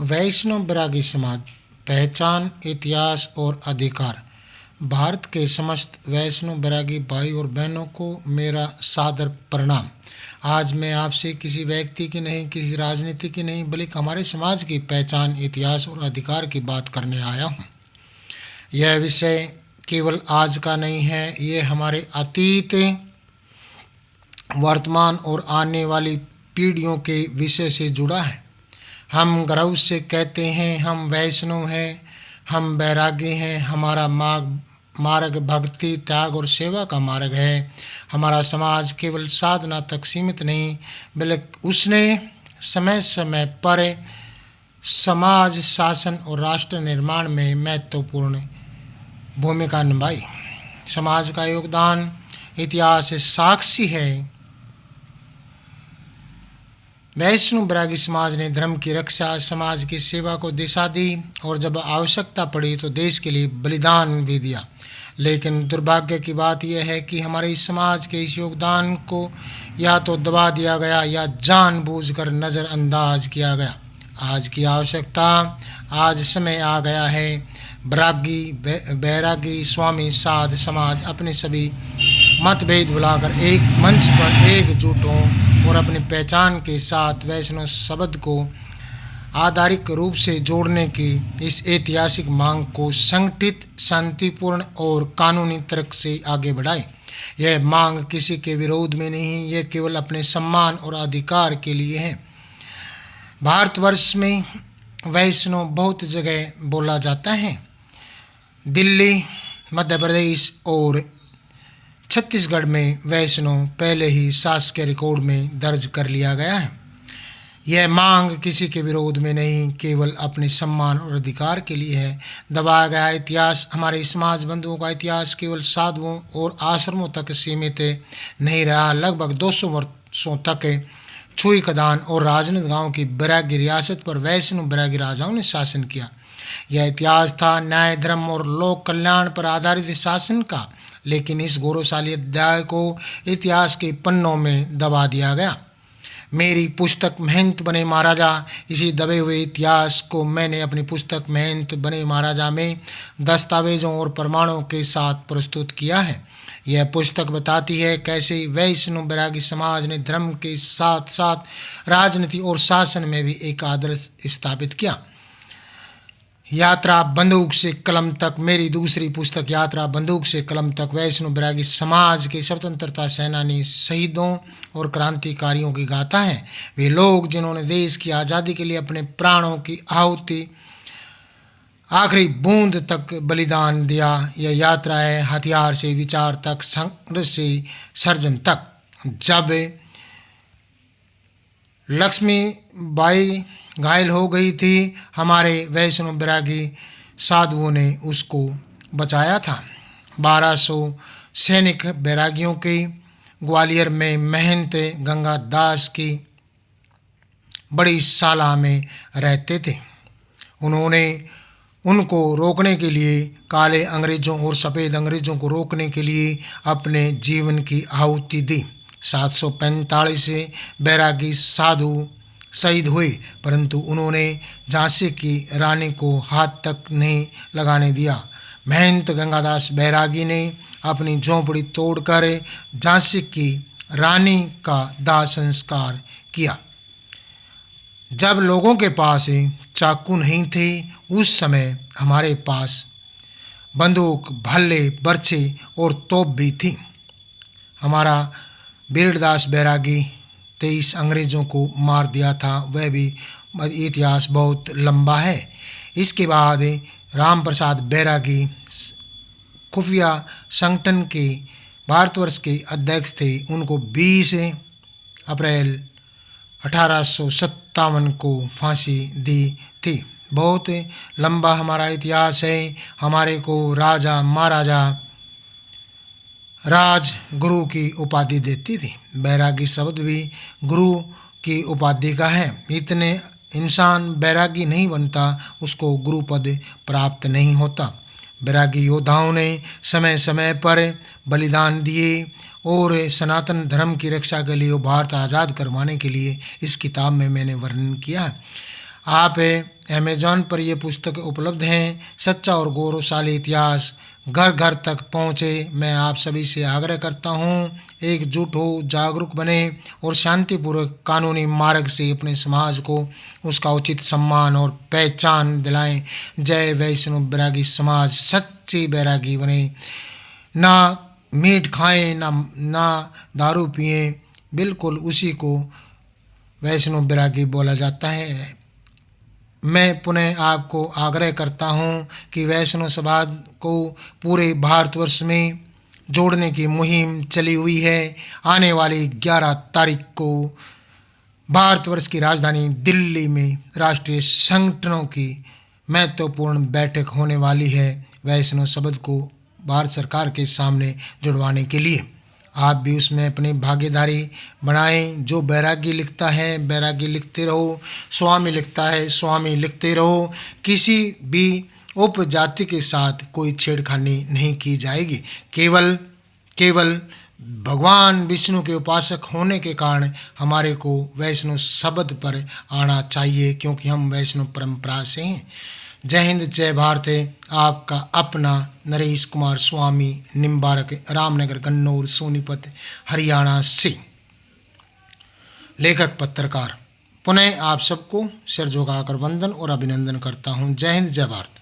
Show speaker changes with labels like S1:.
S1: वैष्णव बैरागी समाज, पहचान, इतिहास और अधिकार। भारत के समस्त वैष्णव बैरागी भाई और बहनों को मेरा सादर प्रणाम। आज मैं आपसे किसी व्यक्ति की नहीं, किसी राजनीति की नहीं, बल्कि हमारे समाज की पहचान, इतिहास और अधिकार की बात करने आया हूँ। यह विषय केवल आज का नहीं है, ये हमारे अतीत, वर्तमान और आने वाली पीढ़ियों के विषय से जुड़ा है। हम गर्व से कहते हैं, हम वैष्णव हैं, हम बैरागी हैं। हमारा मार्ग भक्ति, त्याग और सेवा का मार्ग है। हमारा समाज केवल साधना तक सीमित नहीं, बल्कि उसने समय समय पर समाज शासन और राष्ट्र निर्माण में महत्वपूर्ण भूमिका निभाई। समाज का योगदान इतिहास साक्षी है। वैष्णव बैरागी समाज ने धर्म की रक्षा, समाज की सेवा को दिशा दी और जब आवश्यकता पड़ी तो देश के लिए बलिदान भी दिया। लेकिन दुर्भाग्य की बात यह है कि हमारे इस समाज के इस योगदान को या तो दबा दिया गया या जानबूझकर नज़रअंदाज किया गया। आज की आवश्यकता, आज समय आ गया है। बैरागी, स्वामी, साध समाज अपने सभी मतभेद भुलाकर एक मंच पर एकजुट हों और अपनी पहचान के साथ वैष्णव शब्द को आधारिक रूप से जोड़ने की इस ऐतिहासिक मांग को संगठित, शांतिपूर्ण और कानूनी तर्क से आगे बढ़ाएं। यह मांग किसी के विरोध में नहीं, यह केवल अपने सम्मान और अधिकार के लिए है। भारतवर्ष में वैष्णव बहुत जगह बोला जाता है। दिल्ली, मध्य प्रदेश और छत्तीसगढ़ में वैष्णव पहले ही शासकीय रिकॉर्ड में दर्ज कर लिया गया है। यह मांग किसी के विरोध में नहीं, केवल अपने सम्मान और अधिकार के लिए है। दबाया गया इतिहास, हमारे समाज बंधुओं का इतिहास केवल साधुओं और आश्रमों तक सीमित नहीं रहा। लगभग 200 वर्षों तक छुई खदान और राजनांदगांव की बैरागी रियासत पर वैष्णव बैरागी राजाओं ने शासन किया। यह इतिहास था न्याय, धर्म और लोक कल्याण पर आधारित शासन का, लेकिन इस गौरवशाली अध्याय को इतिहास के पन्नों में दबा दिया गया। मेरी पुस्तक महंत बने महाराजा, इसी दबे हुए इतिहास को मैंने अपनी पुस्तक महंत बने महाराजा में दस्तावेजों और प्रमाणों के साथ प्रस्तुत किया है। यह पुस्तक बताती है कैसे वैष्णव बैरागी समाज ने धर्म के साथ साथ राजनीति और शासन में भी एक आदर्श स्थापित किया। यात्रा बंदूक से कलम तक, मेरी दूसरी पुस्तक यात्रा बंदूक से कलम तक वैष्णव बैरागी समाज के स्वतंत्रता सेनानी, शहीदों और क्रांतिकारियों की गाथा है। वे लोग जिन्होंने देश की आज़ादी के लिए अपने प्राणों की आहुति, आखिरी बूंद तक बलिदान दिया। यह यात्रा है हथियार से विचार तक, संघर्ष से सर्जन तक। जब लक्ष्मीबाई घायल हो गई थी, हमारे वैष्णव बैरागी साधुओं ने उसको बचाया था। 1200 सैनिक बैरागियों के ग्वालियर में महंत गंगादास की बड़ी शाला में रहते थे। उन्होंने उनको रोकने के लिए, काले अंग्रेज़ों और सफ़ेद अंग्रेज़ों को रोकने के लिए अपने जीवन की आहुति दी। 745 बैरागी साधु शहीद हुए, परंतु उन्होंने झांसी की रानी को हाथ तक नहीं लगाने दिया। महंत गंगादास बैरागी ने अपनी झोंपड़ी तोड़कर झांसी की रानी का दाह संस्कार किया। जब लोगों के पास चाकू नहीं थे, उस समय हमारे पास बंदूक, भल्ले, बर्छे और तोप भी थी। हमारा बीरदास बैरागी 23 अंग्रेज़ों को मार दिया था। वह भी इतिहास बहुत लंबा है। इसके बाद राम प्रसाद बैरागी खुफिया संगठन के भारतवर्ष के अध्यक्ष थे। उनको 20 अप्रैल 1857 को फांसी दी थी। बहुत लंबा हमारा इतिहास है। हमारे को राजा महाराजा राज गुरु की उपाधि देती थी। बैरागी शब्द भी गुरु की उपाधि का है। इतने इंसान बैरागी नहीं बनता, उसको गुरु पद प्राप्त नहीं होता। बैरागी योद्धाओं ने समय समय पर बलिदान दिए और सनातन धर्म की रक्षा के लिए भारत आज़ाद करवाने के लिए इस किताब में मैंने वर्णन किया है। आप अमेज़ॉन पर ये पुस्तक उपलब्ध हैं। सच्चा और गौरवशाली इतिहास घर घर तक पहुँचे। मैं आप सभी से आग्रह करता हूँ, एकजुट हो, जागरूक बने और शांतिपूर्वक कानूनी मार्ग से अपने समाज को उसका उचित सम्मान और पहचान दिलाएं। जय वैष्णव बैरागी समाज सच्चे बैरागी बने। ना मीट खाएं, ना दारू पिएं, बिल्कुल उसी को वैष्णव बैरागी बोला जाता है। मैं पुनः आपको आग्रह करता हूँ कि वैष्णव समाज को पूरे भारतवर्ष में जोड़ने की मुहिम चली हुई है। आने वाली 11 तारीख को भारतवर्ष की राजधानी दिल्ली में राष्ट्रीय संगठनों की महत्वपूर्ण बैठक होने वाली है, वैष्णव शब्द को भारत सरकार के सामने जुड़वाने के लिए। आप भी उसमें अपनी भागीदारी बनाएं। जो बैरागी लिखता है, बैरागी लिखते रहो। स्वामी लिखता है, स्वामी लिखते रहो। किसी भी उपजाति के साथ कोई छेड़खानी नहीं की जाएगी। केवल भगवान विष्णु के उपासक होने के कारण हमारे को वैष्णव शब्द पर आना चाहिए, क्योंकि हम वैष्णव परंपरा से हैं। जय हिंद, जय भारत है। आपका अपना नरेश कुमार स्वामी, निम्बारक, रामनगर, गन्नौर, सोनीपत, हरियाणा से लेखक पत्रकार। पुनः आप सबको सिर झुकाकर वंदन और अभिनंदन करता हूँ। जय हिंद, जय भारत।